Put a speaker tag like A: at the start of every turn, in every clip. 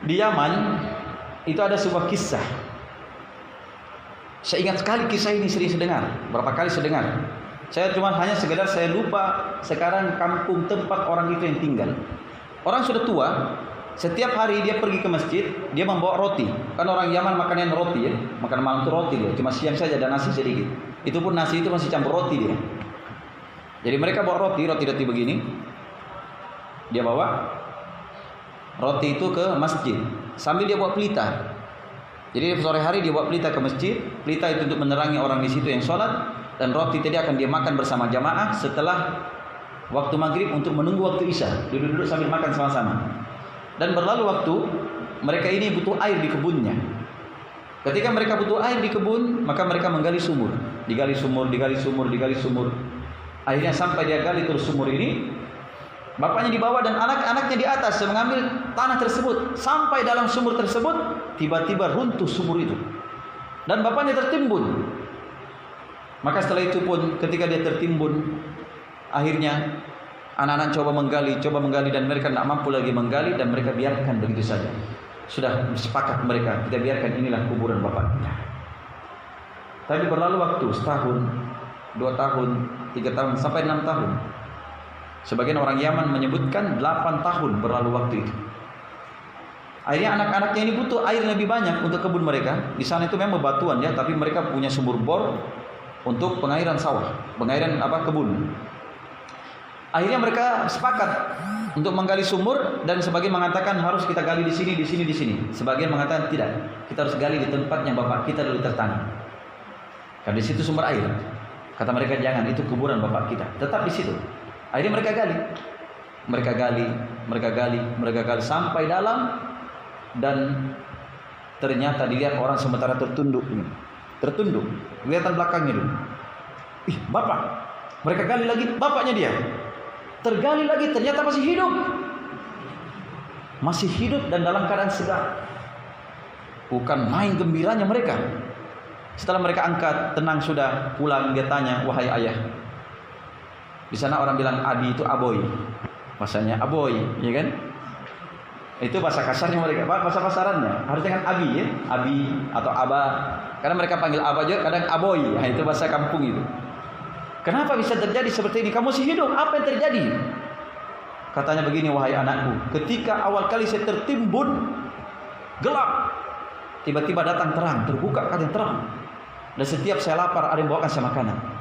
A: Di Yaman itu ada sebuah kisah. Saya ingat sekali kisah ini, sering sedengar. Berapa kali sedengar. Saya cuma hanya sekedar saya lupa sekarang kampung tempat orang itu yang tinggal. Orang sudah tua, setiap hari dia pergi ke masjid, dia membawa roti. Kan orang Yaman makannya roti ya, makan malam itu roti dia. Cuma siang saja ada nasi sedikit. Itu pun nasi itu masih campur roti dia. Jadi mereka bawa roti begini. Dia bawa roti itu ke masjid sambil dia bawa pelita. Jadi sore hari dia bawa pelita ke masjid. Pelita itu untuk menerangi orang di situ yang sholat, dan roti tadi akan dia makan bersama jamaah setelah waktu maghrib untuk menunggu waktu isya. Duduk-duduk sambil makan sama-sama. Dan berlalu waktu, mereka ini butuh air di kebunnya. Ketika mereka butuh air di kebun, maka mereka menggali sumur. Digali sumur. Akhirnya sampai dia gali terus sumur ini. Bapaknya di bawah dan anak-anaknya di atas mengambil tanah tersebut. Sampai dalam sumur tersebut, tiba-tiba runtuh sumur itu. Dan bapaknya tertimbun. Maka setelah itu pun ketika dia tertimbun, akhirnya anak-anak coba menggali dan mereka tidak mampu lagi menggali, dan mereka biarkan begitu saja. Sudah sepakat mereka, kita biarkan inilah kuburan bapak kita. Tapi berlalu waktu setahun, 2 tahun, 3 tahun, sampai 6 tahun. Sebagian orang Yaman menyebutkan 8 tahun berlalu waktu itu. Akhirnya anak-anaknya ini butuh air lebih banyak untuk kebun mereka. Di sana itu memang bebatuan ya, tapi mereka punya sumur bor untuk pengairan sawah, pengairan kebun. Akhirnya mereka sepakat untuk menggali sumur, dan sebagian mengatakan harus kita gali di sini. Sebagian mengatakan tidak, kita harus gali di tempat yang bapak kita dulu tertanam. Karena di situ sumber air. Kata mereka jangan, itu kuburan bapak kita. Tetap di situ. Akhirnya mereka gali sampai dalam, dan ternyata dilihat orang sementara tertunduk, kelihatan belakangnya dulu. Ih, bapak. Mereka gali lagi, bapaknya dia. Tergali lagi, ternyata masih hidup dan dalam keadaan segar. Bukan main gembiranya mereka. Setelah mereka angkat, tenang sudah, pulang, dia tanya, wahai ayah. Di sana orang bilang abi itu aboy, bahasanya aboy, ya kan? Itu bahasa kasarnya mereka, bahasa pasarannya. Harus dengan abi ya, abi atau aba. Karena mereka panggil aba juga, kadang aboy. Nah, itu bahasa kampung itu. Kenapa bisa terjadi seperti ini? Kamu masih hidup, apa yang terjadi? Katanya begini, wahai anakku, ketika awal kali saya tertimbun gelap, tiba-tiba datang terang, terbuka keadaan terang. Dan setiap saya lapar ada yang bawakan saya makanan.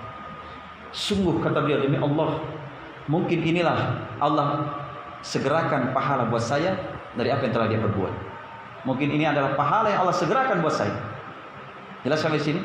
A: Sungguh kata beliau, demi Allah, mungkin inilah Allah segerakan pahala buat saya dari apa yang telah dia perbuat. Mungkin ini adalah pahala yang Allah segerakan buat saya. Jelas sampai sini?